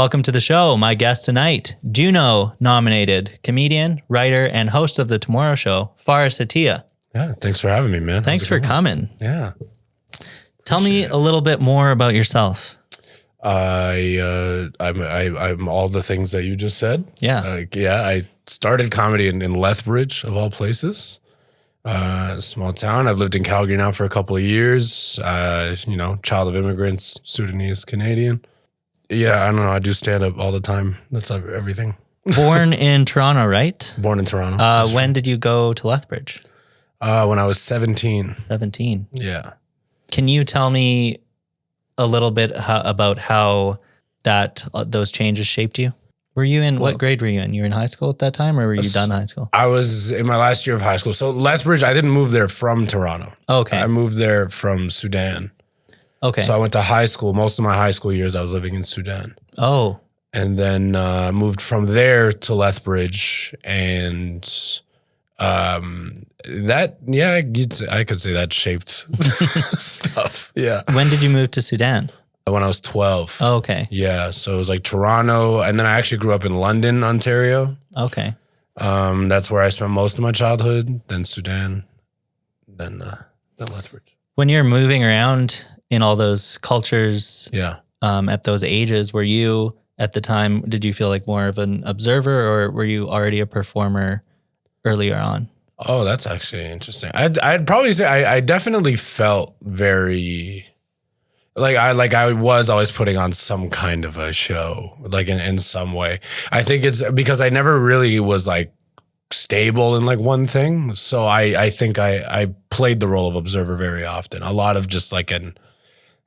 Welcome to the show. My guest tonight, Juno nominated comedian, writer, and host of The Tomorrow Show, Faris Hytiaa. Yeah, thanks for having me, man. Thanks for coming. Yeah. Tell me a little bit more about yourself. I'm all the things that you just said. Yeah. I started comedy in Lethbridge, of all places. Small town. I've lived in Calgary now for a couple of years. Child of immigrants, Sudanese, Canadian. Yeah, I don't know. I do stand up all the time. That's everything. Born in Toronto, right? Born in Toronto. When did you go to Lethbridge? When I was 17. 17. Yeah. Can you tell me a little bit about how those changes shaped you? What grade were you in? You were in high school at that time, or were you done high school? I was in my last year of high school. So Lethbridge, I didn't move there from Toronto. Okay. I moved there from Sudan. Okay. So I went to high school. Most of my high school years, I was living in Sudan. Oh. And then moved from there to Lethbridge. And I could say that shaped stuff. Yeah. When did you move to Sudan? When I was 12. Oh, okay. Yeah. So it was like Toronto. And then I actually grew up in London, Ontario. Okay. That's where I spent most of my childhood. Then Sudan. Then Lethbridge. When you're moving around in all those cultures, at those ages, were you at the time, did you feel like more of an observer, or were you already a performer earlier on? Oh, that's actually interesting. I'd probably say I definitely felt very I was always putting on some kind of a show, like in some way. I think it's because I never really was like stable in like one thing. So I think I played the role of observer very often. A lot of just like an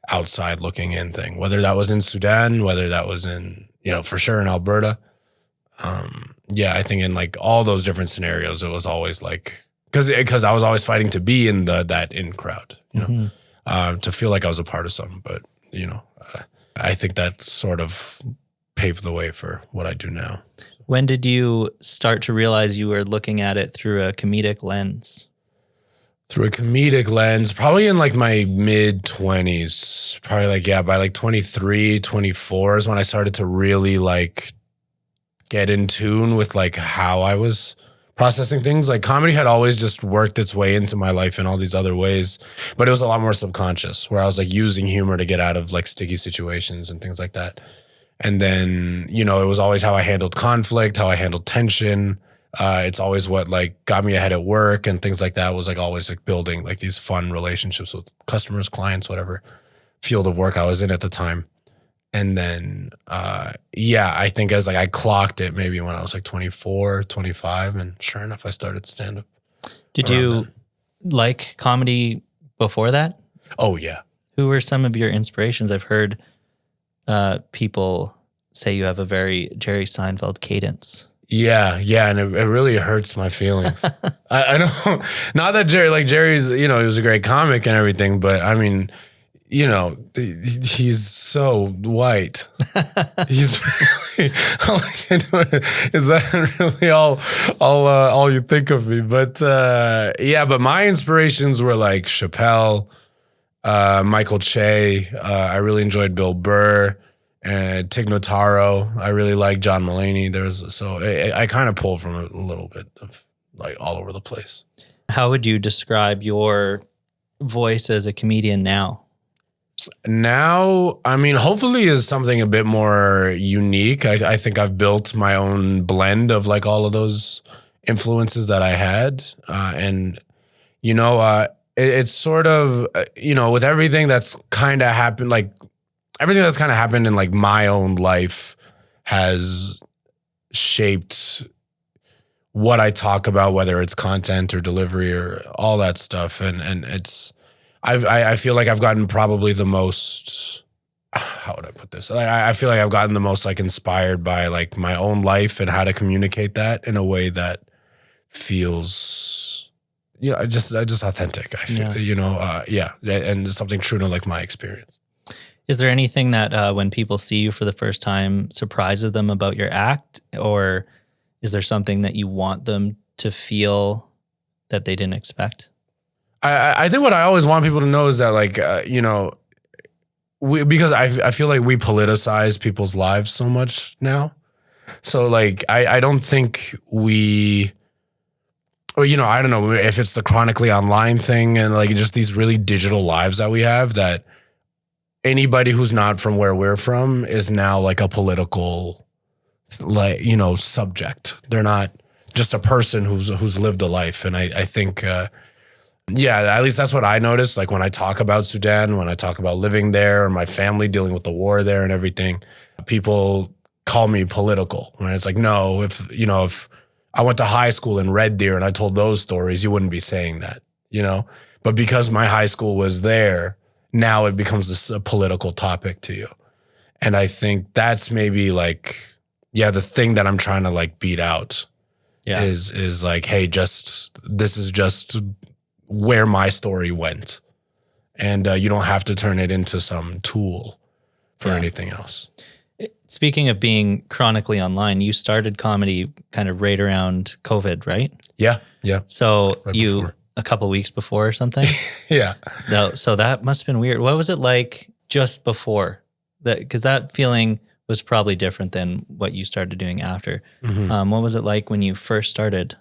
outside looking in thing, whether that was in Sudan, whether that was in, for sure in Alberta. I think in like all those different scenarios, it was always like, cause I was always fighting to be in that in crowd, to feel like I was a part of something. But, I think that sort of paved the way for what I do now. When did you start to realize you were looking at it through a comedic lens? Through a comedic lens, probably in like my mid-20s, by like 23, 24 is when I started to really like get in tune with like how I was processing things. Like comedy had always just worked its way into my life in all these other ways, but it was a lot more subconscious, where I was like using humor to get out of like sticky situations and things like that. And then, it was always how I handled conflict, how I handled tension. It's always what like got me ahead at work and things like that. Was like always like building like these fun relationships with customers, clients, whatever field of work I was in at the time. And then, I think as like I clocked it maybe when I was like 24, 25, and sure enough, I started stand up. Did you like comedy before that? Oh yeah. Who were some of your inspirations? I've heard people say you have a very Jerry Seinfeld cadence. Yeah, and it really hurts my feelings. I know, not that Jerry's, he was a great comic and everything, but I mean, he's so white. He's really, is that really all you think of me? But but my inspirations were like Chappelle, Michael Che. I really enjoyed Bill Burr. Tig Notaro. I really like John Mulaney. I kind of pull from a little bit of like all over the place. How would you describe your voice as a comedian now? Now, I mean, hopefully is something a bit more unique. I think I've built my own blend of like all of those influences that I had. It's sort of, with everything that's kind of happened, like everything that's kind of happened in like my own life has shaped what I talk about, whether it's content or delivery or all that stuff. And it's, I feel like I've gotten probably the most, how would I put this? I feel like I've gotten the most like inspired by like my own life and how to communicate that in a way that feels, just authentic. I feel, and something true to like my experience. Is there anything that when people see you for the first time surprises them about your act, or is there something that you want them to feel that they didn't expect? I think what I always want people to know is that like, because I feel like we politicize people's lives so much now. So like, I don't think or, you know, I don't know if it's the chronically online thing and like just these really digital lives that we have, that anybody who's not from where we're from is now like a political, like, you know, subject. They're not just a person who's lived a life. And I think, yeah, at least that's what I noticed. Like when I talk about Sudan, when I talk about living there or my family dealing with the war there and everything, people call me political. Right? It's like, no, if I went to high school in Red Deer and I told those stories, you wouldn't be saying that, you know? But because my high school was there, now it becomes a political topic to you. And I think that's maybe like, yeah, the thing that I'm trying to like beat out is like, hey, this is just where my story went. And you don't have to turn it into some tool for anything else. Speaking of being chronically online, you started comedy kind of right around COVID, right? Yeah. So right you before. A couple weeks before or something? Yeah. So that must have been weird. What was it like just before that? Because that feeling was probably different than what you started doing after. Mm-hmm. What was it like when you first started?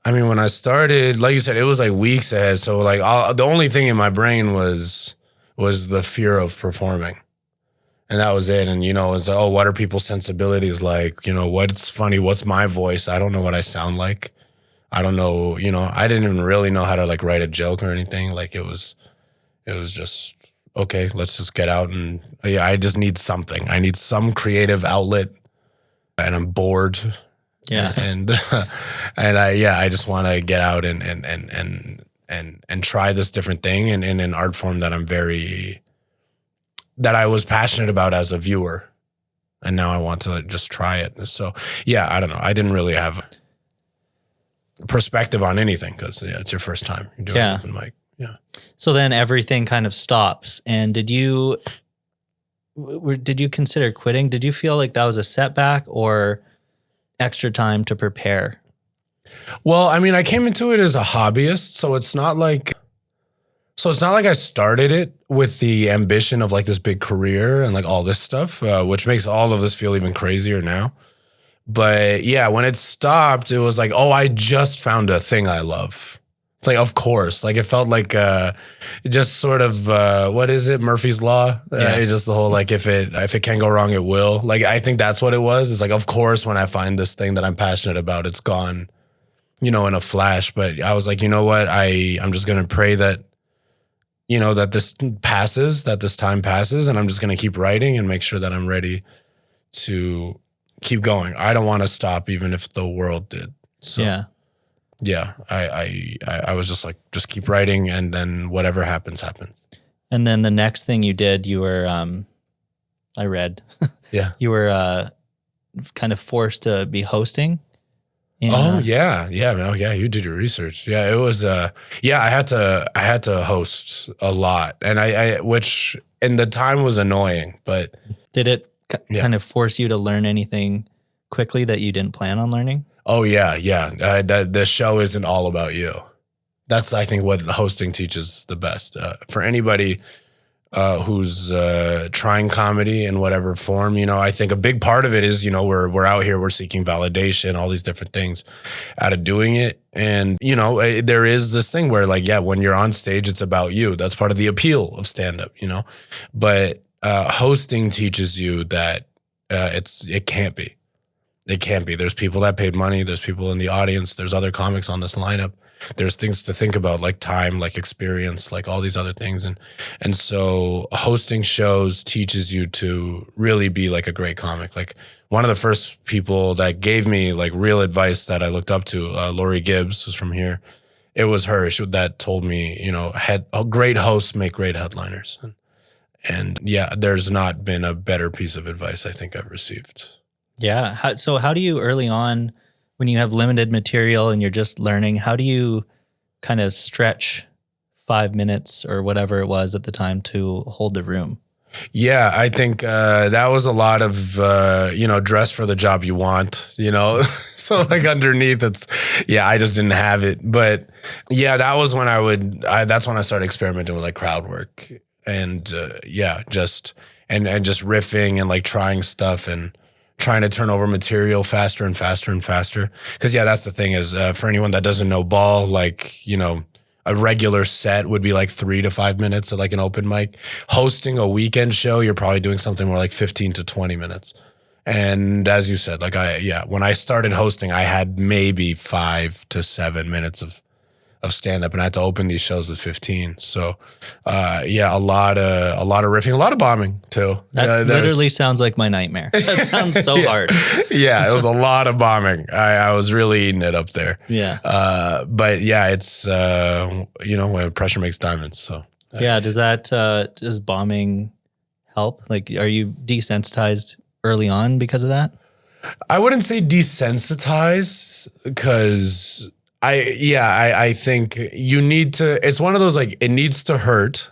I mean, when I started, like you said, it was like weeks ahead. So like the only thing in my brain was the fear of performing. And that was it. And, you know, it's like, oh, what are people's sensibilities like? You know, what's funny? What's my voice? I don't know what I sound like. I don't know, you know, I didn't even really know how to like write a joke or anything. Like it was just, okay, let's just get out and I just need something. I need some creative outlet and I'm bored. Yeah. And I just want to get out and try this different thing in an art form that that I was passionate about as a viewer. And now I want to just try it. So yeah, I don't know. I didn't really have perspective on anything because it's your first time doing open mic. Yeah. So then everything kind of stops. And did you consider quitting? Did you feel like that was a setback or extra time to prepare? Well, I mean, I came into it as a hobbyist, so it's not like I started it with the ambition of like this big career and like all this stuff, which makes all of this feel even crazier now. But yeah, when it stopped, it was like, oh, I just found a thing I love. It's like, of course, like it felt like just sort of what is it, Murphy's Law? Just the whole like if it can go wrong, it will. Like I think that's what it was. It's like, of course, when I find this thing that I'm passionate about, it's gone, you know, in a flash. But I was like, you know what, I'm just gonna pray that, you know, that this passes, that this time passes, and I'm just gonna keep writing and make sure that I'm ready to keep going. I don't want to stop even if the world did. So yeah, I was just like, just keep writing and then whatever happens, happens. And then the next thing you did, you were, I read, you were kind of forced to be hosting. Yeah, man. Yeah, you did your research. Yeah, it was, I had to host a lot and which in the time was annoying, but. Did it kind of force you to learn anything quickly that you didn't plan on learning? Oh, yeah. The show isn't all about you. That's, I think, what hosting teaches the best. For anybody who's trying comedy in whatever form, you know, I think a big part of it is, you know, we're out here, we're seeking validation, all these different things out of doing it. And, you know, there is this thing where like, yeah, when you're on stage, it's about you. That's part of the appeal of stand-up, you know. But hosting teaches you that it can't be. It can't be. There's people that paid money. There's people in the audience. There's other comics on this lineup. There's things to think about, like time, like experience, like all these other things. And so hosting shows teaches you to really be like a great comic. Like one of the first people that gave me like real advice that I looked up to, Lori Gibbs, who's from here. It was her that told me, you know, great hosts make great headliners. And yeah, there's not been a better piece of advice I think I've received. Yeah. So how do you early on, when you have limited material and you're just learning, how do you kind of stretch 5 minutes or whatever it was at the time to hold the room? Yeah, I think that was a lot of, you know, dress for the job you want, you know. So like underneath I just didn't have it. But yeah, that was when that's when I started experimenting with like crowd work. and just riffing and like trying stuff and trying to turn over material faster and faster and faster. Because that's the thing is for anyone that doesn't know ball, like a regular set would be like 3 to 5 minutes at like an open mic. Hosting a weekend show, you're probably doing something more like 15 to 20 minutes. And as you said, like when I started hosting, I had maybe 5 to 7 minutes of stand up, and I had to open these shows with 15. So, a lot of riffing, a lot of bombing too. That literally sounds like my nightmare. That sounds so hard. Yeah, it was a lot of bombing. I was really eating it up there. Yeah. But it's when pressure makes diamonds. So does bombing help? Like, are you desensitized early on because of that? I wouldn't say desensitized, because I think you need to, it's one of those, like, it needs to hurt,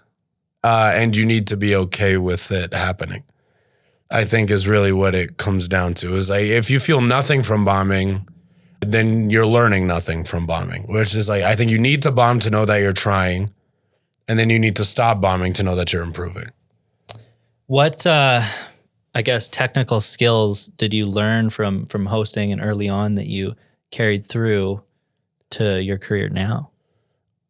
and you need to be okay with it happening, I think is really what it comes down to. Is like, if you feel nothing from bombing, then you're learning nothing from bombing, which is like, I think you need to bomb to know that you're trying, and then you need to stop bombing to know that you're improving. What, I guess, technical skills did you learn from hosting and early on that you carried through to your career now?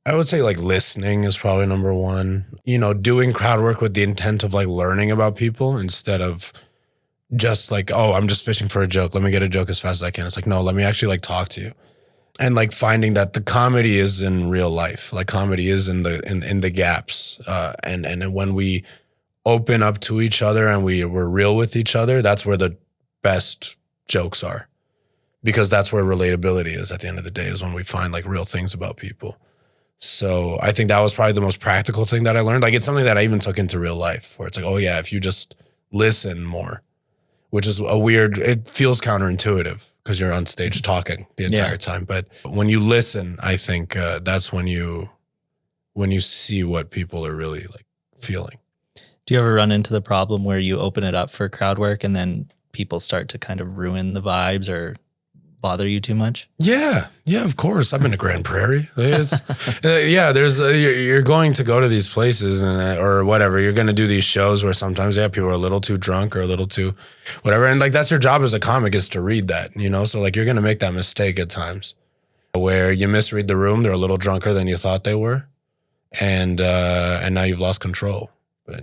I would say like listening is probably number one. Doing crowd work with the intent of like learning about people instead of just like, oh, I'm just fishing for a joke. Let me get a joke as fast as I can. It's like, no, let me actually like talk to you. And like finding that the comedy is in real life. Like comedy is in the gaps. And when we open up to each other and we're real with each other, that's where the best jokes are. Because that's where relatability is at the end of the day, is when we find like real things about people. So I think that was probably the most practical thing that I learned. Like, it's something that I even took into real life, where it's like, oh yeah, if you just listen more, which is it feels counterintuitive because you're on stage talking the entire time. But when you listen, I think that's when you see what people are really like feeling. Do you ever run into the problem where you open it up for crowd work and then people start to kind of ruin the vibes or bother you too much? Yeah, of course. I've been to Grand Prairie. You're going to go to these places or whatever. You're going to do these shows where sometimes people are a little too drunk or a little too whatever. And like, that's your job as a comic, is to read that, So like, you're going to make that mistake at times where you misread the room. They're a little drunker than you thought they were. And now you've lost control. But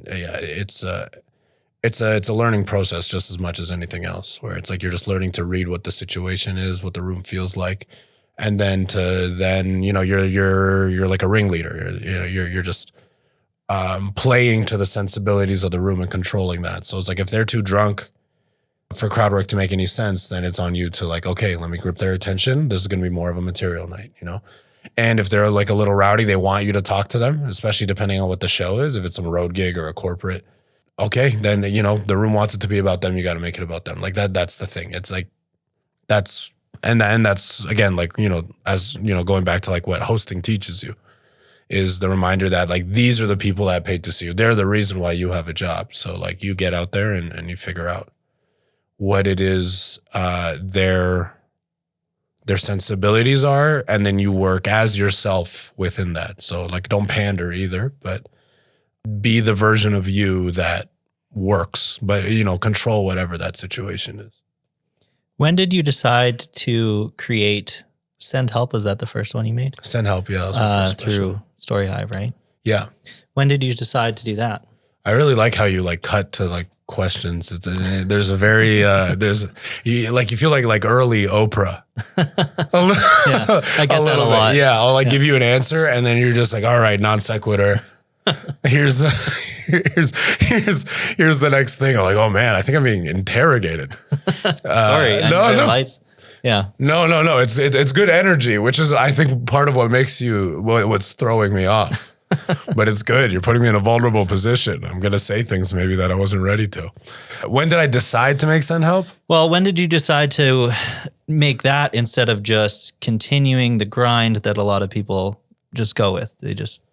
it's a learning process just as much as anything else, where it's like you're just learning to read what the situation is, what the room feels like, and then you're like a ringleader. You're just playing to the sensibilities of the room and controlling that. So it's like, if they're too drunk for crowd work to make any sense, then it's on you to like, okay, let me grip their attention. This is going to be more of a material night, And if they're like a little rowdy, they want you to talk to them, especially depending on what the show is. If it's some road gig or a corporate, okay, then, the room wants it to be about them. You got to make it about them. Like that's the thing. It's like, that's again, like, as, going back to like what hosting teaches you, is the reminder that like, these are the people that paid to see you. They're the reason why you have a job. So like, you get out there and you figure out what it is, their sensibilities are, and then you work as yourself within that. So like, don't pander either, but be the version of you that works, but control whatever that situation is. When did you decide to create Send Help? Was that the first one you made? Send Help, yeah. That was my first through Story Hive, right? Yeah. When did you decide to do that? I really like how you like cut to like questions. There's a very you feel like early Oprah. Yeah, I get that a lot. Yeah, I'll give you an answer, and then you're just like, all right, non sequitur. Here's the next thing. I'm like, oh man, I think I'm being interrogated. Sorry, no. Lights. Yeah. No. It's good energy, which is, I think, part of what makes what's throwing me off. But it's good. You're putting me in a vulnerable position. I'm going to say things maybe that I wasn't ready to. When did I decide to make Send Help? Well, when did you decide to make that instead of just continuing the grind that a lot of people just go with? They just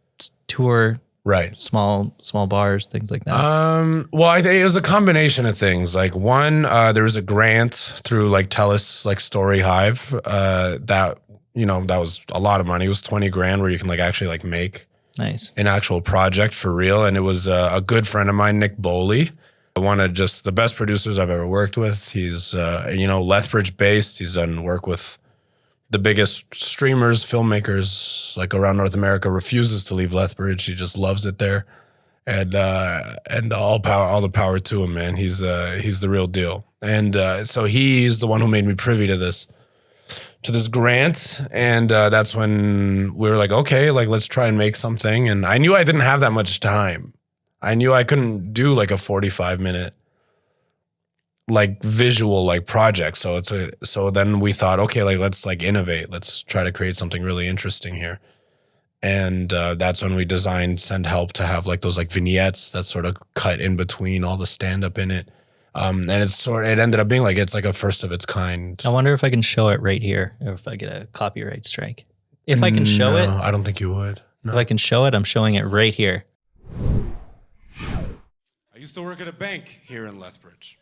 tour, right? Small bars, things like that. Well, it was a combination of things. Like one, there was a grant through like TELUS, like Story Hive, that was a lot of money. It was $20,000 where you can like actually like make Nice. an actual project for real. And it was a good friend of mine, Nick Boley, one of just the best producers I've ever worked with. He's, Lethbridge based. He's done work with the biggest streamers, filmmakers, like around North America, refuses to leave Lethbridge. He just loves it there. And all the power to him, man. He's the real deal. And so he's the one who made me privy to this grant. And that's when we were like, okay, like let's try and make something. And I knew I didn't have that much time. I knew I couldn't do like a 45-minute like visual like project. So then we thought, okay, like let's like innovate. Let's try to create something really interesting here. And that's when we designed Send Help to have like those like vignettes that sort of cut in between all the stand-up in it. And it ended up being like, it's like a first of its kind. I wonder if I can show it right here, or if I get a copyright strike. If I can show it. I don't think you would. No. If I can show it, I'm showing it right here. I used to work at a bank here in Lethbridge.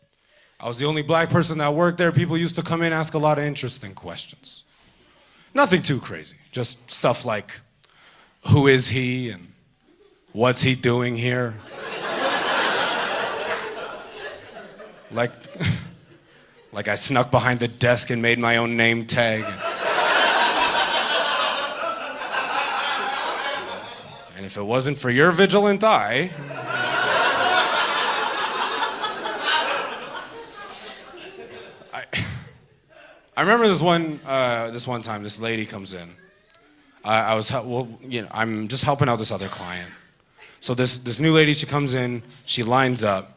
I was the only black person that worked there. People used to come in and ask a lot of interesting questions. Nothing too crazy, just stuff like, who is he and what's he doing here? like I snuck behind the desk and made my own name tag. And if it wasn't for your vigilant eye, I remember this one time, this lady comes in. I'm just helping out this other client. So this new lady, she comes in, she lines up.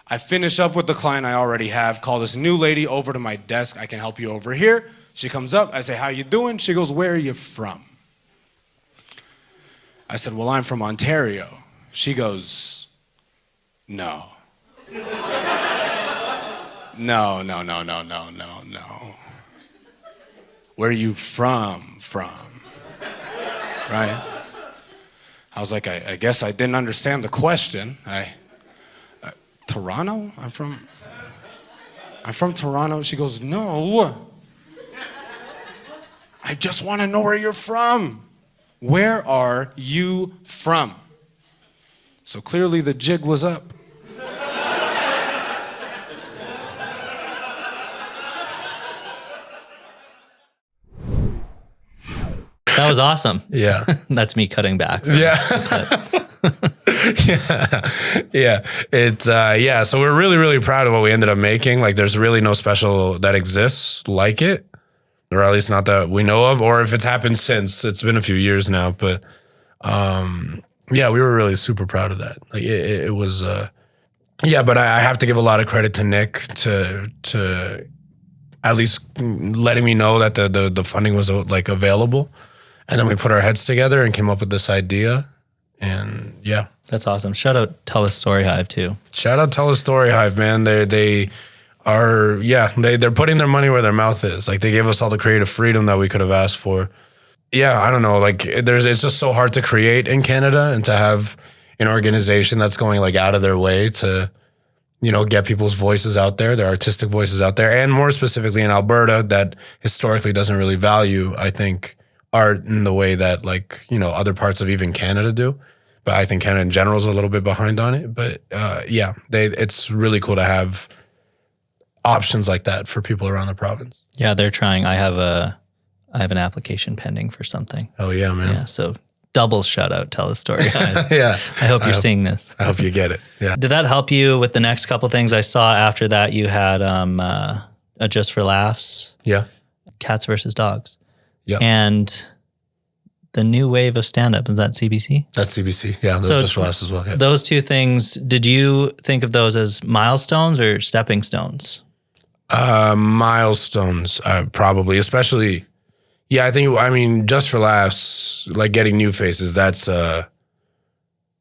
I finish up with the client I already have, call this new lady over to my desk. I can help you over here. She comes up, I say, how you doing? She goes, where are you from? I said, well, I'm from Ontario. She goes, no. No. Where are you from? Right? I was like, I guess I didn't understand the question. Toronto? I'm from Toronto. She goes, no. I just want to know where you're from. Where are you from? So clearly the jig was up. That was awesome. Yeah. That's me cutting back. Yeah. Yeah. It's, so we're really, really proud of what we ended up making. Like there's really no special that exists like it, or at least not that we know of, or if it's happened since. It's been a few years now, but we were really super proud of that. Like it was, but I have to give a lot of credit to Nick to at least letting me know that the funding was like available. And then we put our heads together and came up with this idea. And yeah. That's awesome. Shout out Tell Us Story Hive too. Shout out Tell Us Story Hive, man. They're putting their money where their mouth is. Like they gave us all the creative freedom that we could have asked for. Yeah, I don't know. Like it's just so hard to create in Canada and to have an organization that's going like out of their way to, get people's voices out there, their artistic voices out there. And more specifically in Alberta, that historically doesn't really value, I think, art in the way that other parts of even Canada do. But I think Canada in general is a little bit behind on it. But it's really cool to have options like that for people around the province. Yeah, they're trying. I have an application pending for something. Oh yeah, man. Yeah, so double shout out Tell a Story. Yeah. I hope you're seeing this. I hope you get it. Yeah. Did that help you with the next couple things? I saw after that you had a Just for Laughs. Yeah. Cats versus Dogs. Yeah. And the new wave of stand-up, is that CBC? That's CBC. Yeah, those Just for Laughs as well. Yeah. Those two things, did you think of those as milestones or stepping stones? Milestones, probably, especially. Yeah, Just for Laughs, like getting new faces,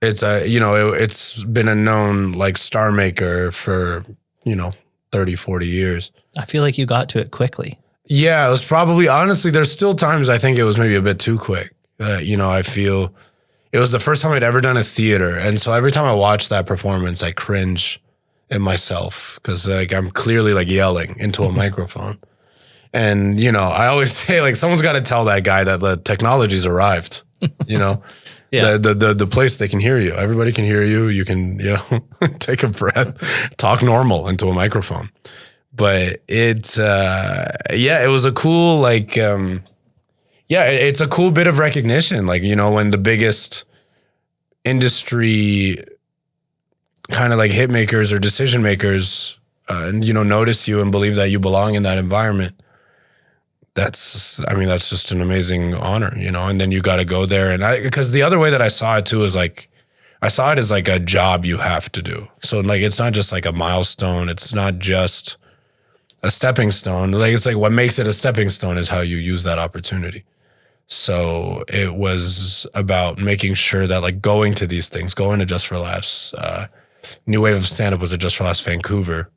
it's been a known like star maker for, 30, 40 years. I feel like you got to it quickly. Yeah, it was probably, honestly, there's still times I think it was maybe a bit too quick. I feel it was the first time I'd ever done a theater. And so every time I watch that performance, I cringe at myself because like I'm clearly like yelling into a microphone. And, I always say like someone's got to tell that guy that the technology's arrived, The place they can hear you. Everybody can hear you. You can, take a breath, talk normal into a microphone. But it was a cool, it's a cool bit of recognition. Like, when the biggest industry kind of like hit makers or decision makers, notice you and believe that you belong in that environment. That's just an amazing honor, and then you got to go there. And because the other way that I saw it too is like, I saw it as like a job you have to do. So like, it's not just like a milestone. It's not just a stepping stone. Like, it's like what makes it a stepping stone is how you use that opportunity. So it was about making sure that like going to these things, going to Just for Laughs, New Wave of Stand-Up was at Just for Laughs Vancouver.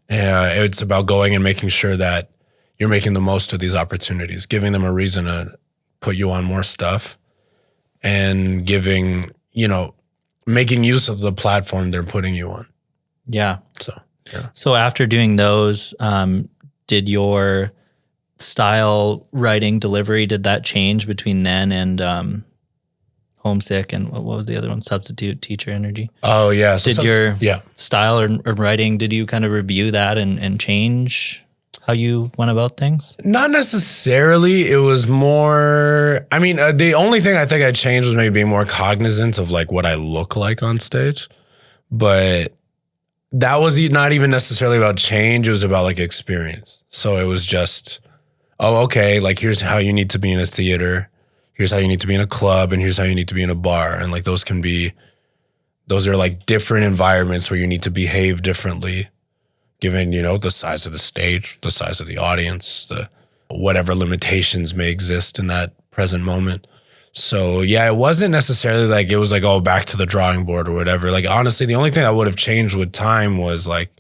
It's about going and making sure that you're making the most of these opportunities, giving them a reason to put you on more stuff and making use of the platform they're putting you on. Yeah. Yeah. So after doing those, did your style, writing, delivery, did that change between then and Homesick and what was the other one? Substitute Teacher Energy. Oh yeah. So did your style or writing, did you kind of review that and change how you went about things? Not necessarily. It was more, the only thing I think I changed was maybe being more cognizant of like what I look like on stage. But that was not even necessarily about change. It was about like experience. So it was just, like here's how you need to be in a theater. Here's how you need to be in a club, and here's how you need to be in a bar. And like those are like different environments where you need to behave differently, given, the size of the stage, the size of the audience, the whatever limitations may exist in that present moment. So yeah, it wasn't necessarily like, it was like, back to the drawing board or whatever. Like, honestly, the only thing that would have changed with time was like,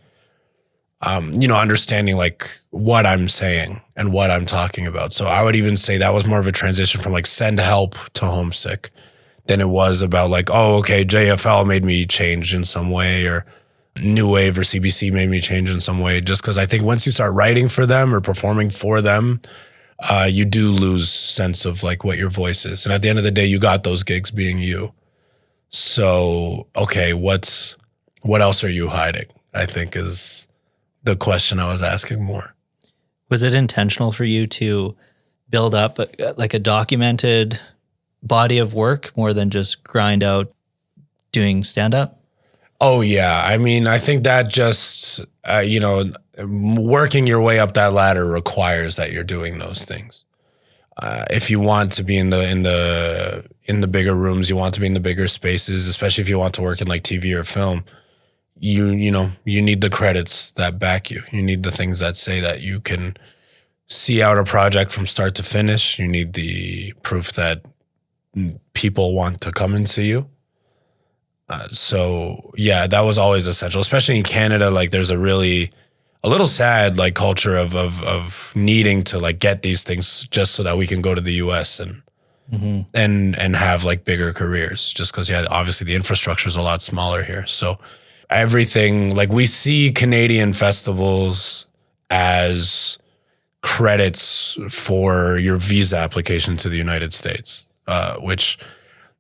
understanding like what I'm saying and what I'm talking about. So I would even say that was more of a transition from like Send Help to Homesick than it was about like, JFL made me change in some way, or New Wave or CBC made me change in some way. Just because I think once you start writing for them or performing for them, you do lose sense of like what your voice is. And at the end of the day, you got those gigs being you. So, what else are you hiding? I think is the question I was asking more. Was it intentional for you to build up like a documented body of work more than just grind out doing stand-up? Oh, yeah. I think that just, working your way up that ladder requires that you're doing those things. If you want to be in the bigger rooms, you want to be in the bigger spaces, especially if you want to work in like TV or film, you need the credits that back you. You need the things that say that you can see out a project from start to finish. You need the proof that people want to come and see you. So yeah, that was always essential, especially in Canada. Like there's a little sad like culture of needing to like get these things just so that we can go to the US and have like bigger careers, just because obviously the infrastructure is a lot smaller here. So everything, like we see Canadian festivals as credits for your visa application to the United States, which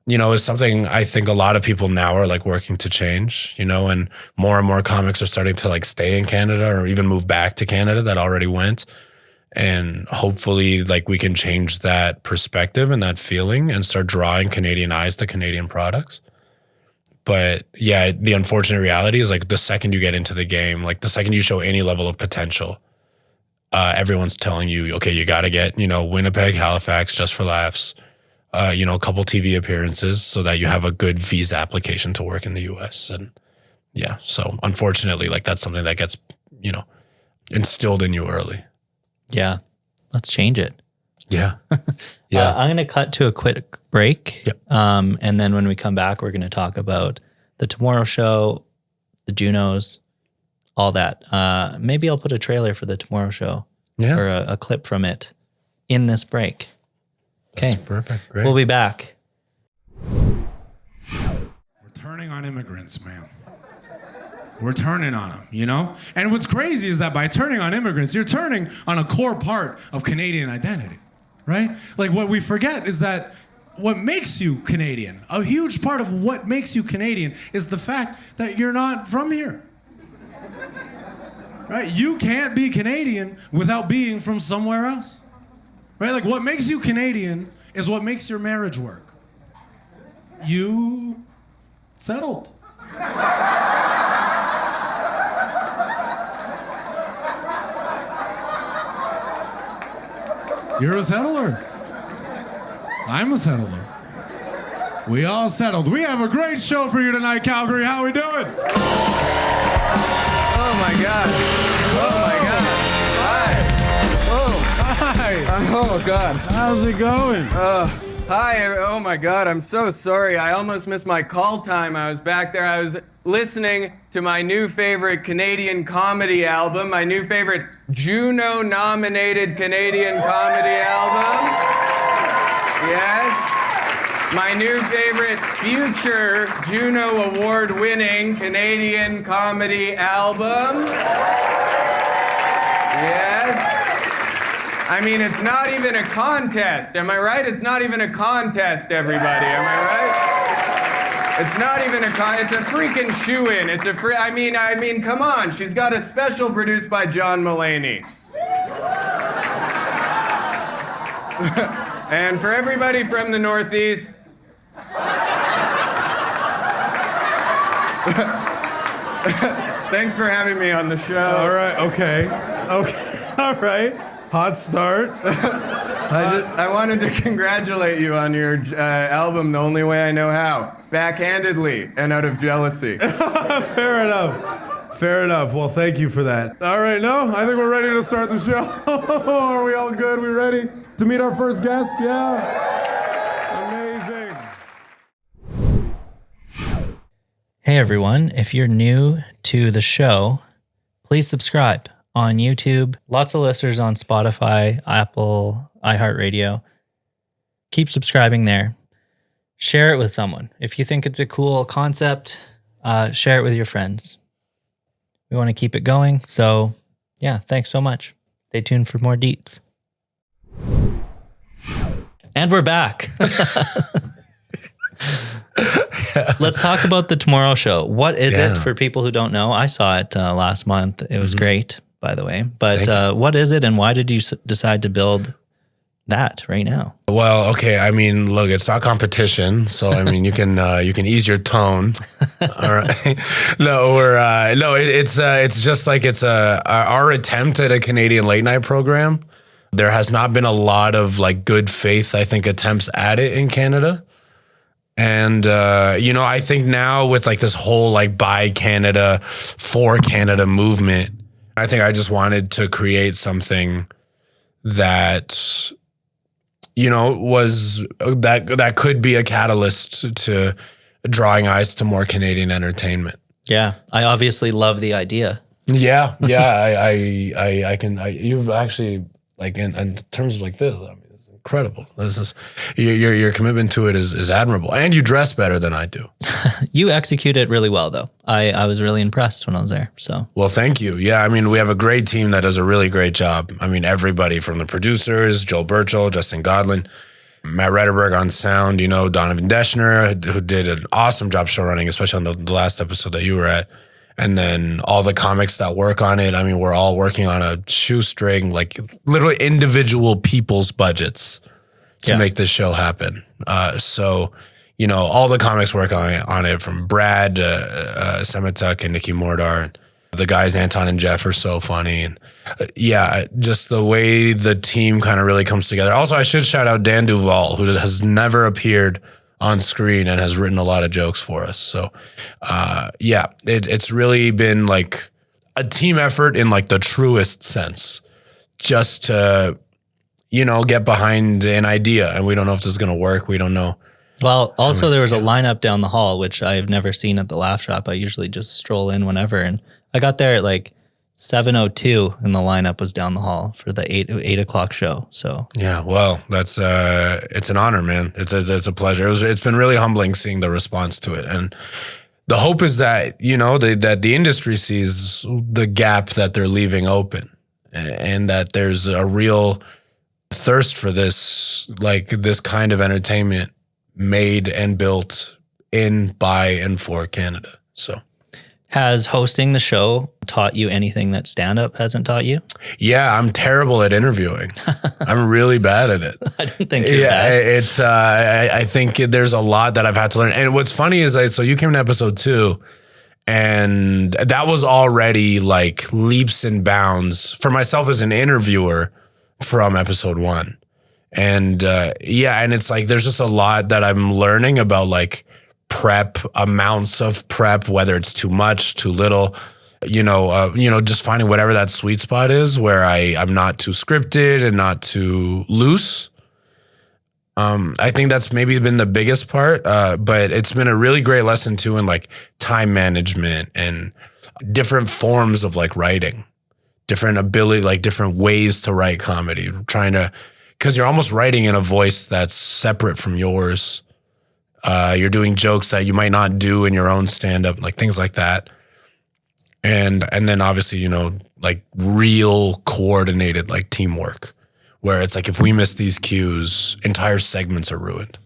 is something I think a lot of people now are like working to change, and more comics are starting to like stay in Canada or even move back to Canada that already went. And hopefully like we can change that perspective and that feeling and start drawing Canadian eyes to Canadian products. But yeah, the unfortunate reality is like the second you get into the game, like the second you show any level of potential, everyone's telling you, okay, you got to get, Winnipeg, Halifax, Just for Laughs, a couple TV appearances so that you have a good visa application to work in the US. And yeah, so unfortunately, like that's something that gets, instilled in you early. Yeah. Let's change it. Yeah. Yeah. I'm going to cut to a quick break. Yep. And then when we come back, we're going to talk about the Tomorrow Show, the Junos, all that. Maybe I'll put a trailer for the Tomorrow Show or a clip from it in this break. Okay. That's perfect. Great. We'll be back. We're turning on immigrants, man. We're turning on them, And what's crazy is that by turning on immigrants, you're turning on a core part of Canadian identity, right? Like what we forget is that what makes you Canadian. A huge part of what makes you Canadian is the fact that you're not from here. Right? You can't be Canadian without being from somewhere else. Right? Like, what makes you Canadian is what makes your marriage work. You settled. You're a settler. I'm a settler. We all settled. We have a great show for you tonight, Calgary. How we doing? Oh my God. Oh my God. Hi. Oh. Hi. Oh God. How's it going? Hi. Oh my God. I'm so sorry. I almost missed my call time. I was back there. I was listening to my new favorite Canadian comedy album, my new favorite Juno nominated Canadian comedy album. Yes. My new favorite future Juno Award winning Canadian comedy album. Yes. I mean, it's not even a contest. Am I right? It's not even a contest, everybody. Am I right? It's not even a it's a freaking shoe-in. It's a I mean, come on. She's got a special produced by John Mulaney. And for everybody from the Northeast, thanks for having me on the show. All right, okay, all right. Hot start. I wanted to congratulate you on your album, The Only Way I Know How. Backhandedly and out of jealousy. Fair enough. Well, thank you for that. All right, no, I think we're ready to start the show. Are we all good? We ready to meet our first guest? Yeah? Amazing. Hey everyone, if you're new to the show, please subscribe on YouTube. Lots of listeners on Spotify, Apple, iHeartRadio. Keep subscribing there. Share it with someone. If you think it's a cool concept, share it with your friends. We want to keep it going. So yeah, thanks so much. Stay tuned for more deets. And we're back. Let's talk about the Tomorrow Show. What is it for people who don't know? I saw it last month. It was great, by the way. But what is it and why did you decide to build that right now? Well, okay. I mean, look, it's not competition, so I mean, you can ease your tone. All right. It's just like it's our attempt at a Canadian late night program. There has not been a lot of like good faith, I think, attempts at it in Canada. And, I think now with like this whole like buy Canada, for Canada movement, I think I just wanted to create something that, was that could be a catalyst to drawing eyes to more Canadian entertainment. Yeah. I obviously love the idea. Yeah. You've actually like in terms of like this, I mean, it's incredible. This is your commitment to it is admirable, and you dress better than I do. You execute it really well, though. I was really impressed when I was there. So well, thank you. Yeah, I mean, we have a great team that does a really great job. I mean, everybody from the producers, Joel Burchell, Justin Godlin, Matt Retterberg on sound. Donovan Deschner, who did an awesome job show running, especially on the last episode that you were at. And then all the comics that work on it. I mean, we're all working on a shoestring, like literally individual people's budgets to make this show happen. So, all the comics work on it from Brad, Semituk, and Nikki Mordar. The guys, Anton and Jeff, are so funny. And just the way the team kind of really comes together. Also, I should shout out Dan Duvall, who has never appeared on screen and has written a lot of jokes for us. So, it's really been like a team effort in like the truest sense, just to, get behind an idea. And we don't know if this is going to work. We don't know. Well, also there was a lineup down the hall, which I've never seen at the Laugh Shop. I usually just stroll in whenever. And I got there at like 7:02 and the lineup was down the hall for the 8 o'clock show. So yeah, well, that's it's an honor, man. It's a pleasure. It's been really humbling seeing the response to it, and the hope is that that the industry sees the gap that they're leaving open, and that there's a real thirst for this kind of entertainment made and built in, by, and for Canada. So, has hosting the show taught you anything that stand-up hasn't taught you? Yeah, I'm terrible at interviewing. I'm really bad at it. I didn't think you're bad. It's I think there's a lot that I've had to learn. And what's funny is so you came to episode 2, and that was already like leaps and bounds for myself as an interviewer from episode 1. And and it's like there's just a lot that I'm learning about like prep, amounts of prep, whether it's too much, too little, just finding whatever that sweet spot is where I'm not too scripted and not too loose. I think that's maybe been the biggest part, but it's been a really great lesson too in like time management and different forms of like writing, different ability, like different ways to write comedy, because you're almost writing in a voice that's separate from yours. You're doing jokes that you might not do in your own stand-up, like things like that. And then obviously, like real coordinated like teamwork where it's like if we miss these cues, entire segments are ruined.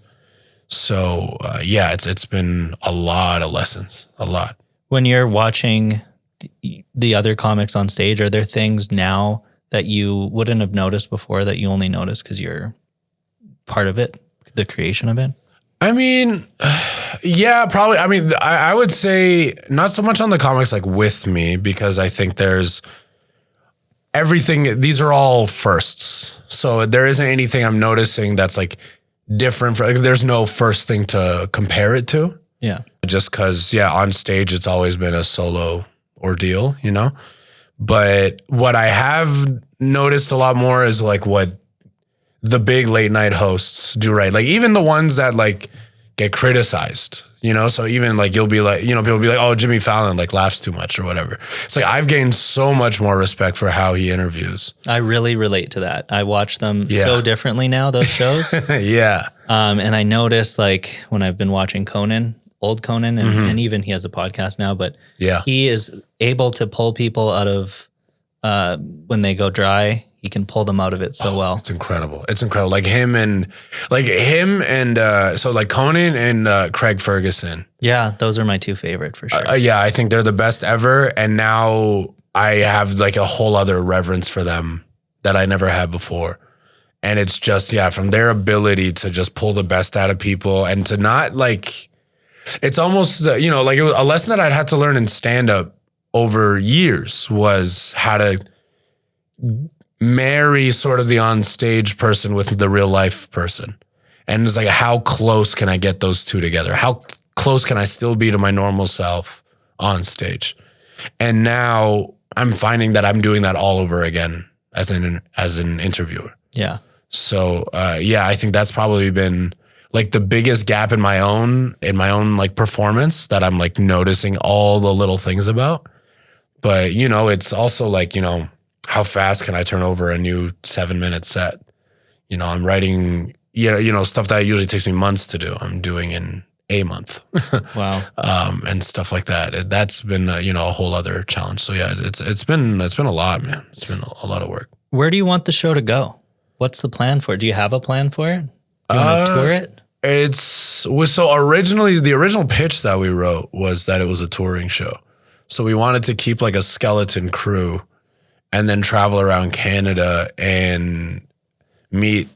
So it's been a lot of lessons, a lot. When you're watching the other comics on stage, are there things now that you wouldn't have noticed before that you only notice because you're part of it, the creation of it? I mean, yeah, probably. I mean, I would say not so much on the comics like with me, because I think there's everything. These are all firsts. So there isn't anything I'm noticing that's like different. There's no first thing to compare it to. Yeah. Just because, on stage, it's always been a solo ordeal, But what I have noticed a lot more is like what the big late night hosts do, right? Like even the ones that like get criticized, so even like you'll be like, people will be like, oh, Jimmy Fallon like laughs too much or whatever. It's like I've gained so much more respect for how he interviews. I really relate to that. I watch them so differently now, those shows. Yeah. And I notice like when I've been watching Conan, old Conan, and even he has a podcast now, but he is able to pull people out of when they go dry. He can pull them out of it so well. It's incredible. It's incredible. Like him and so like Conan and Craig Ferguson. Yeah, those are my two favorite for sure. I think they're the best ever. And now I have like a whole other reverence for them that I never had before. And it's just, from their ability to just pull the best out of people and to not like, it's almost, like it was a lesson that I'd had to learn in stand-up over years was how to marry sort of the on-stage person with the real-life person. And it's like, how close can I get those two together? How close can I still be to my normal self on stage? And now I'm finding that I'm doing that all over again as an interviewer. Yeah. So, I think that's probably been like the biggest gap in my own like performance that I'm like noticing all the little things about. But, it's also like, how fast can I turn over a new 7-minute set? I'm writing, stuff that usually takes me months to do. I'm doing in a month. Wow. And stuff like that. That's been, a whole other challenge. So it's been a lot, man. It's been a lot of work. Where do you want the show to go? What's the plan for it? Do you have a plan for it? Do you want to tour it? Originally, the original pitch that we wrote was that it was a touring show. So we wanted to keep like a skeleton crew and then travel around Canada and meet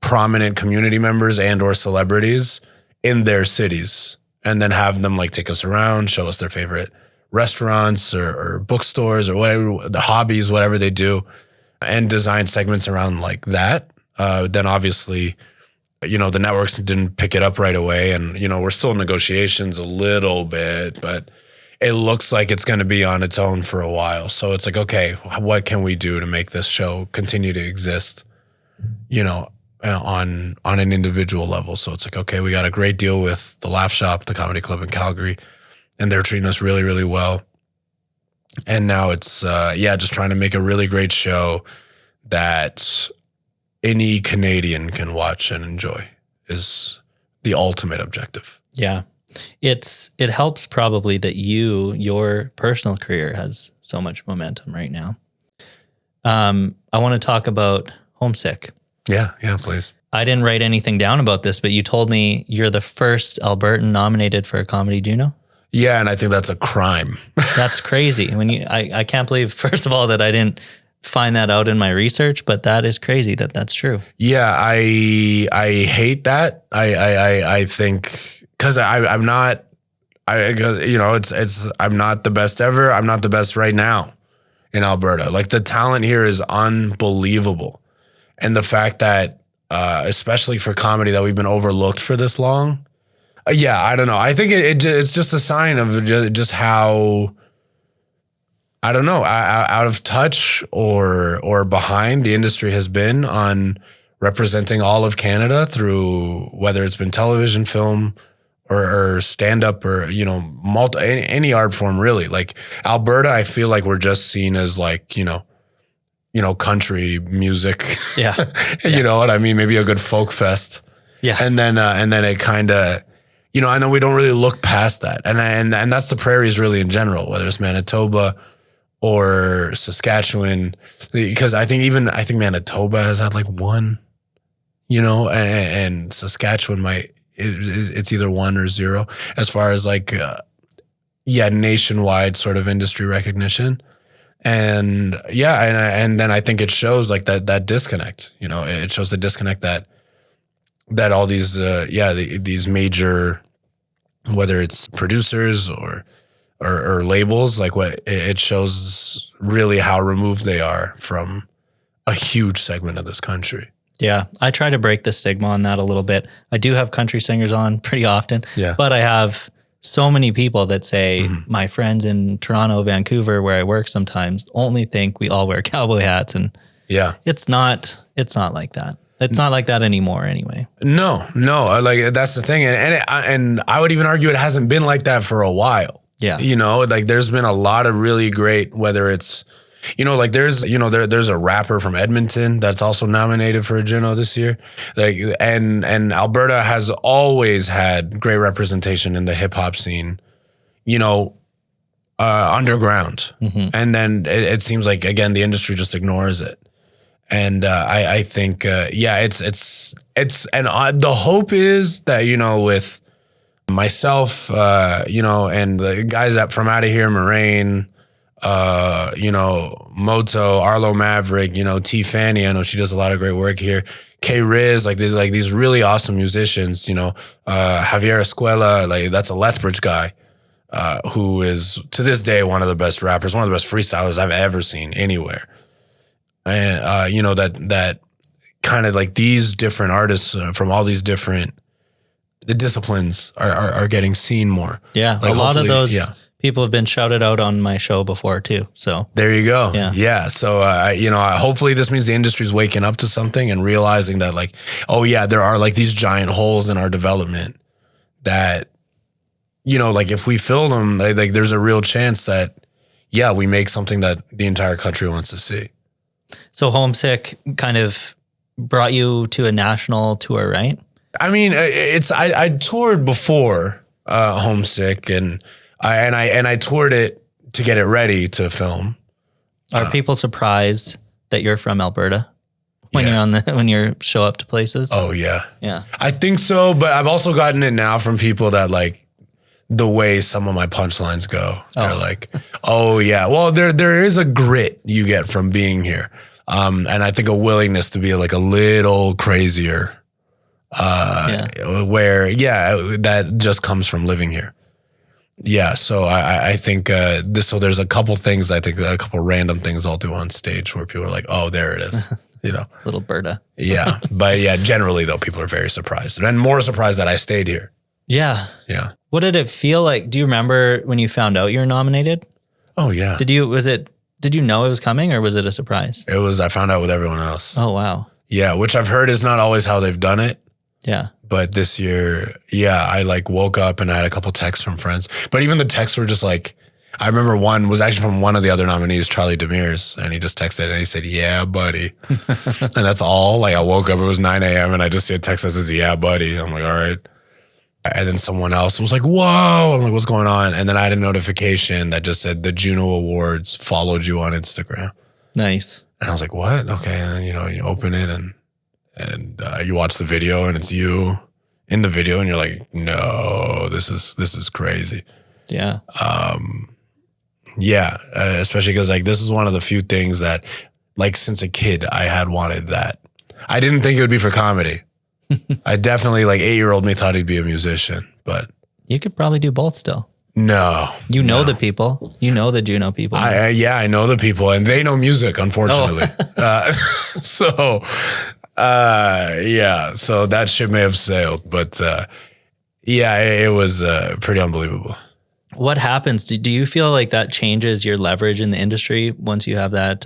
prominent community members and or celebrities in their cities and then have them like take us around, show us their favorite restaurants or bookstores or whatever, the hobbies, whatever they do, and design segments around like that. Then obviously, the networks didn't pick it up right away and, we're still in negotiations a little bit, but it looks like it's going to be on its own for a while. So it's like, okay, what can we do to make this show continue to exist, on an individual level? So it's like, okay, we got a great deal with the Laugh Shop, the comedy club in Calgary, and they're treating us really, really well. And now it's, just trying to make a really great show that any Canadian can watch and enjoy is the ultimate objective. Yeah. It helps probably that your personal career has so much momentum right now. I want to talk about Homesick. Yeah, please. I didn't write anything down about this, but you told me you're the first Albertan nominated for a Comedy Juno. Yeah, and I think that's a crime. That's crazy. I can't believe, first of all, that I didn't find that out in my research, but that is crazy that that's true. Yeah, I hate that. I think because I'm not, I'm not the best ever. I'm not the best right now in Alberta. Like the talent here is unbelievable, and the fact that especially for comedy that we've been overlooked for this long. Yeah, I don't know. I think it's just a sign of just how, I don't know, out of touch or behind the industry has been on representing all of Canada through whether it's been television, film, or stand-up, or, any art form, really. Like Alberta, I feel like we're just seen as like, country music. Yeah. You know what I mean? Maybe a good folk fest. Yeah. And then it kind of, I know we don't really look past that. And that's the prairies really in general, whether it's Manitoba or Saskatchewan, because I think Manitoba has had like one, and Saskatchewan it's either 1 or 0 as far as like, nationwide sort of industry recognition. And and then I think it shows like that disconnect, it shows the disconnect that all these, these major, whether it's producers or labels, like what it shows really how removed they are from a huge segment of this country. Yeah. I try to break the stigma on that a little bit. I do have country singers on pretty often, but I have so many people that say my friends in Toronto, Vancouver, where I work sometimes only think we all wear cowboy hats. And it's not like that. It's not like that anymore anyway. No, like that's the thing. And I would even argue it hasn't been like that for a while. Yeah. Like there's been a lot of really great, whether it's, like there's a rapper from Edmonton that's also nominated for a Juno this year. Like, and Alberta has always had great representation in the hip hop scene, underground. And then it seems like, again, the industry just ignores it. And I think, it's and the hope is that, with myself, and the guys from out of here, Moraine, Moto, Arlo Maverick, T Fanny, I know she does a lot of great work here. K Riz, like these really awesome musicians, Javier Escuela, like that's a Lethbridge guy, who is to this day one of the best rappers, one of the best freestylers I've ever seen anywhere. And, that kind of like these different artists from all these different disciplines are getting seen more. Yeah. Like a lot of those people have been shouted out on my show before too. So there you go. Yeah. So, hopefully this means the industry's waking up to something and realizing that like, oh yeah, there are like these giant holes in our development that, like if we fill them, like there's a real chance that, we make something that the entire country wants to see. So Homesick kind of brought you to a national tour, right? I mean, I toured before Homesick, and I toured it to get it ready to film. Are people surprised that you're from Alberta when you're when you show up to places? Oh yeah, I think so. But I've also gotten it now from people that like the way some of my punchlines go. They're like, oh yeah, well there is a grit you get from being here. And I think a willingness to be like a little crazier, where, that just comes from living here. Yeah. So I think, so there's a couple things, a couple random things I'll do on stage where people are like, oh, there it is, Little Berta. Yeah. But generally though, people are very surprised and more surprised that I stayed here. Yeah. Yeah. What did it feel like? Do you remember when you found out you were nominated? Oh yeah. Did you know it was coming or was it a surprise? It was, I found out with everyone else. Oh, wow. Yeah, which I've heard is not always how they've done it. Yeah. But this year, I like woke up and I had a couple texts from friends. But even the texts were just like, I remember one was actually from one of the other nominees, Charlie Demers, and he just texted and he said, yeah, buddy. And that's all. Like I woke up, it was 9 a.m. and I just see a text that says, yeah, buddy. I'm like, all right. And then someone else was like, whoa. I'm like, what's going on? And then I had a notification that just said the Juno Awards followed you on Instagram. Nice. And I was like, what? Okay. And then, you open it and and you watch the video and it's you in the video and you're like, no, this is crazy. Yeah. Yeah. Especially because like, this is one of the few things that like since a kid I had wanted that. I didn't think it would be for comedy. I definitely like 8-year-old me thought he'd be a musician, but you could probably do both still. No. You know the people. You know the Juno people. I know the people and they know music, unfortunately. So that ship may have sailed, but it was pretty unbelievable. What happens? Do you feel like that changes your leverage in the industry once you have that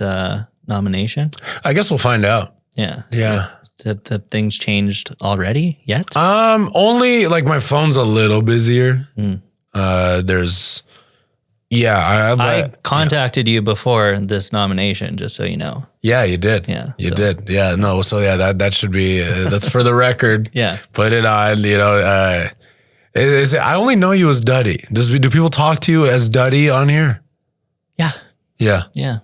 nomination? I guess we'll find out. Yeah. Yeah. So have things changed already yet? Only like my phone's a little busier. I contacted you before this nomination, just so you know. Yeah, you did. Yeah, you did. Yeah, no. So yeah, that should be that's for the record. Yeah, put it on. You know, I only know you as Duddy. Do people talk to you as Duddy on here? Yeah. Yeah. Yeah.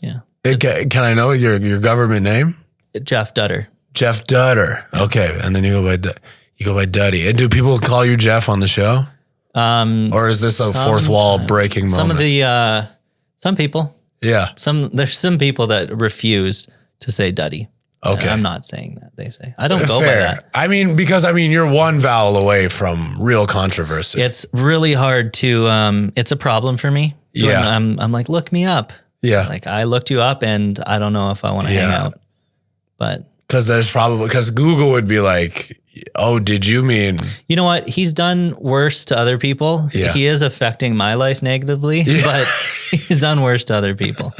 Yeah. Can I know your government name? Jeff Dutter. Jeff Dutter. Okay, and then you go by Duddy. And do people call you Jeff on the show? Or is this a fourth wall breaking moment? Some people. Yeah. There's some people that refuse to say Duddy. Okay. I'm not saying that, they say. I don't go by that. Because you're one vowel away from real controversy. It's really hard to, it's a problem for me. Yeah. I'm like, look me up. Yeah. Like I looked you up and I don't know if I want to hang out. But. Because Google would be like, oh, did you mean? You know what? He's done worse to other people. Yeah. He is affecting my life negatively, but he's done worse to other people.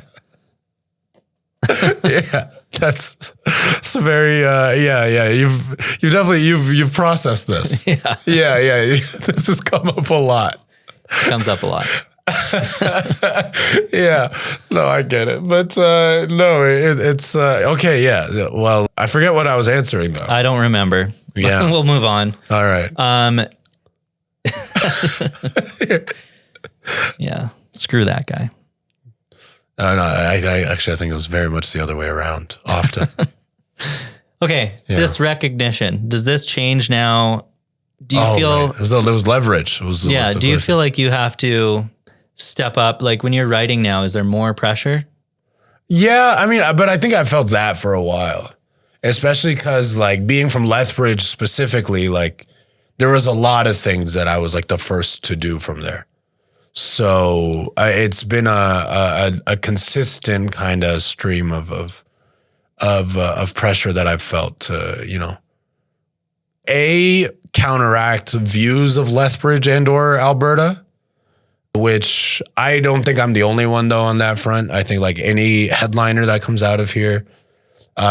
Yeah, that's very, You've definitely processed this. Yeah. Yeah. This has come up a lot. Comes up a lot. Yeah, no, I get it, but no, it's okay. Yeah, well, I forget what I was answering though. I don't remember. Yeah, we'll move on. All right. Yeah, screw that guy. No, I actually think it was very much the other way around. Often. Okay, this recognition, does this change now? Do you feel it was leverage? Do you feel like you have to step up? Like when you're writing now, is there more pressure? Yeah, but I think I felt that for a while, especially because like being from Lethbridge specifically, like there was a lot of things that I was like the first to do from there. So it's been a consistent kind of stream of pressure that I've felt to, counteract views of Lethbridge and or Alberta, which I don't think I'm the only one though on that front. I think like any headliner that comes out of here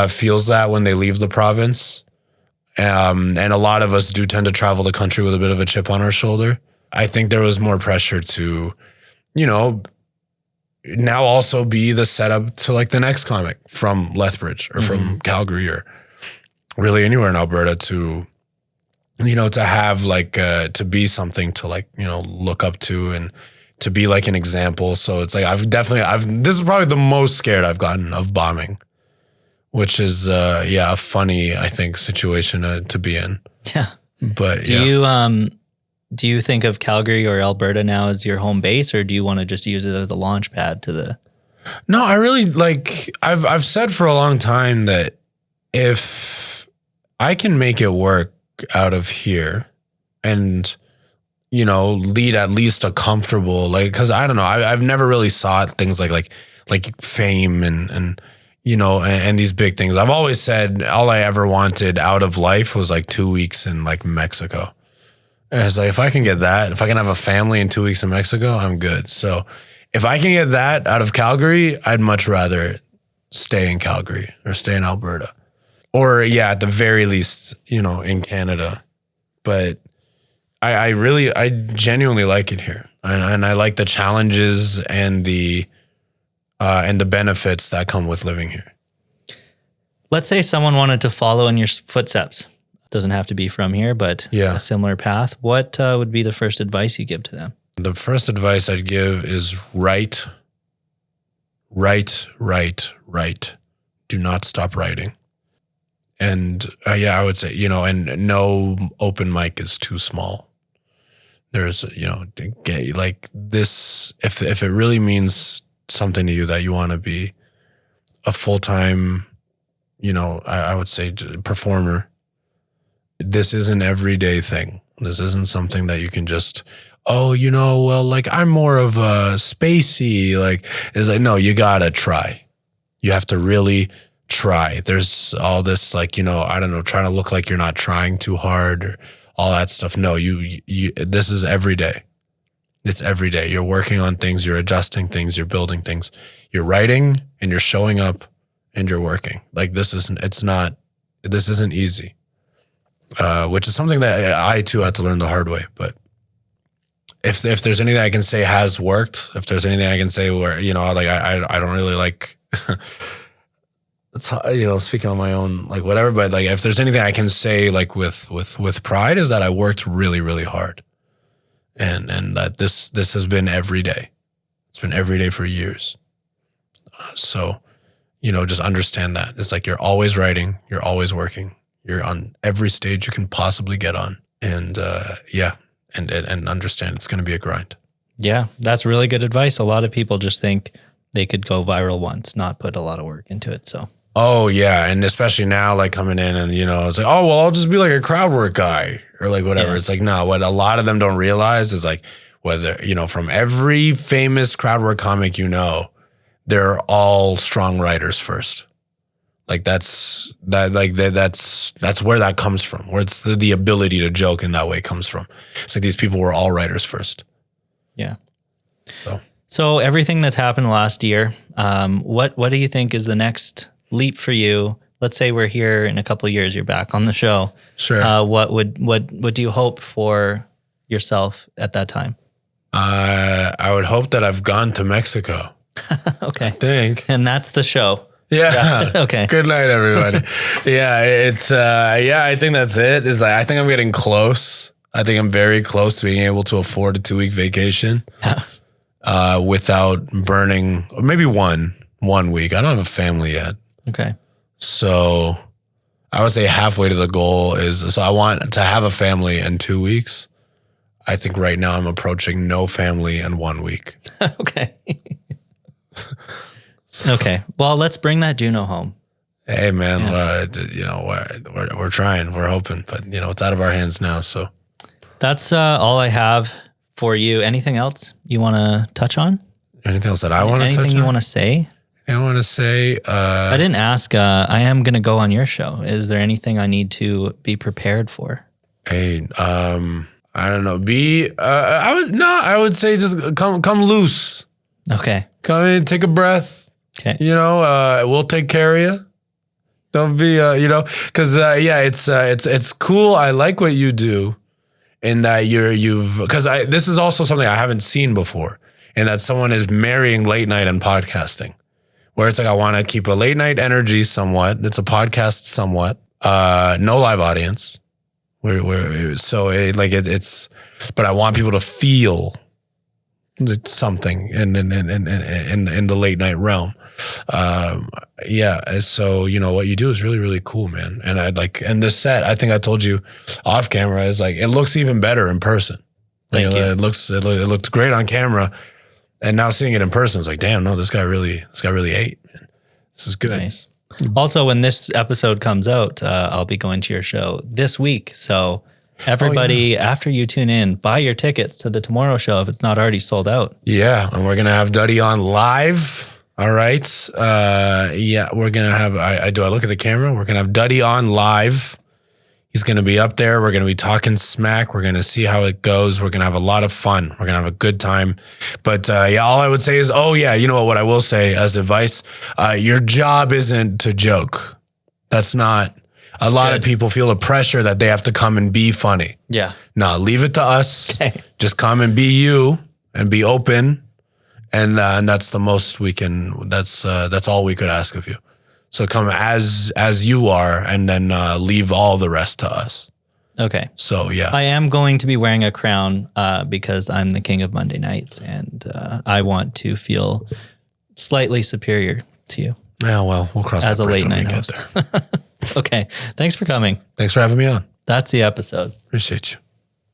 feels that when they leave the province. And a lot of us do tend to travel the country with a bit of a chip on our shoulder. I think there was more pressure to, now also be the setup to like the next comic from Lethbridge or from Calgary or really anywhere in Alberta to, to have like, to be something to like, look up to and to be like an example. So it's like, this is probably the most scared I've gotten of bombing, which is, a funny, I think, situation to be in. Yeah. But do you think of Calgary or Alberta now as your home base, or do you want to just use it as a launch pad to the? No, I really like, I've said for a long time that if I can make it work out of here and, lead at least a comfortable, like, cause I don't know, I've never really sought things like fame and these big things. I've always said all I ever wanted out of life was like 2 weeks in like Mexico. And it's like, if I can get that, if I can have a family in 2 weeks in Mexico, I'm good. So if I can get that out of Calgary, I'd much rather stay in Calgary or stay in Alberta. Or at the very least, in Canada. But I genuinely like it here. And I like the challenges and the benefits that come with living here. Let's say someone wanted to follow in your footsteps. It doesn't have to be from here, but a similar path. What would be the first advice you give to them? The first advice I'd give is write. Do not stop writing. And I would say, and no open mic is too small. There's, like this, if it really means something to you that you want to be a full-time, I would say performer, this is an everyday thing. This isn't something that you can just, like I'm more of a spacey, like, it's like, no, you gotta try. You have to really try. There's all this, like, I don't know, trying to look like you're not trying too hard or all that stuff. No, you this is every day. It's every day. You're working on things, you're adjusting things, you're building things. You're writing and you're showing up and you're working. Like this isn't easy. Which is something that I too had to learn the hard way. But if there's anything I can say has worked, if there's anything I can say where, like I don't really like speaking on my own, like whatever, but like if there's anything I can say like with pride is that I worked really, really hard. And that this has been every day. It's been every day for years. So, just understand that. It's like you're always writing, you're always working, you're on every stage you can possibly get on. And and understand it's going to be a grind. Yeah, that's really good advice. A lot of people just think they could go viral once, not put a lot of work into it. So. Oh yeah, and especially now, like coming in and it's like, oh well, I'll just be like a crowd work guy or like whatever. Yeah. It's like no, what a lot of them don't realize is like whether from every famous crowd work comic, they're all strong writers first. Like that's where that comes from. Where it's the ability to joke in that way comes from. It's like these people were all writers first. Yeah. So everything that's happened last year, what do you think is the next leap for you? Let's say we're here in a couple of years, you're back on the show. Sure. What do you hope for yourself at that time? I would hope that I've gone to Mexico. Okay. I think. And that's the show. Yeah. Okay. Good night, everybody. It's I think that's it. Is I think I'm getting close. I think I'm very close to being able to afford a 2-week vacation. Without burning maybe one week. I don't have a family yet. Okay. So I would say halfway to the goal so I want to have a family in 2 weeks. I think right now I'm approaching no family in 1 week. Okay. Okay. Well, let's bring that Juno home. Hey man, we're trying, we're hoping, but it's out of our hands now. So that's all I have for you. Anything else you want to touch on? Anything else that I want to touch on? Anything you want to say? I want to say, I didn't ask, I am going to go on your show. Is there anything I need to be prepared for? Hey, I don't know. I would say just come loose. Okay. Come in, take a breath. Okay. We'll take care of you. Don't be, because it's cool. I like what you do, in that because this is also something I haven't seen before, and that someone is marrying late night and podcasting, where it's like I want to keep a late night energy somewhat. It's a podcast somewhat, no live audience, but I want people to feel something in the late night realm. So what you do is really, really cool, man. And and the set, I think I told you off camera, is like it looks even better in person. Thank you. It looked great on camera, and now seeing it in person, it's like, damn, no, this guy really ate, man. This is good. Nice. Also, when this episode comes out, I'll be going to your show this week. So everybody, after you tune in, buy your tickets to the Tomorrow Show if it's not already sold out. Yeah, and we're going to have Duddy on live. All right. We're going to have, do I look at the camera? We're going to have Duddy on live. He's going to be up there. We're going to be talking smack. We're going to see how it goes. We're going to have a lot of fun. We're going to have a good time. But all I would say is, what I will say as advice, your job isn't to joke. That's not. A lot of people feel the pressure that they have to come and be funny. Yeah. No, leave it to us. Okay. Just come and be you and be open. And that's the most we can, that's all we could ask of you. So come as you are, and then leave all the rest to us. Okay. So, yeah. I am going to be wearing a crown because I'm the king of Monday nights, and I want to feel slightly superior to you. Yeah, well, we'll cross as that a bridge late when night we host. get there. Okay. Thanks for coming. Thanks for having me on. That's the episode. Appreciate you.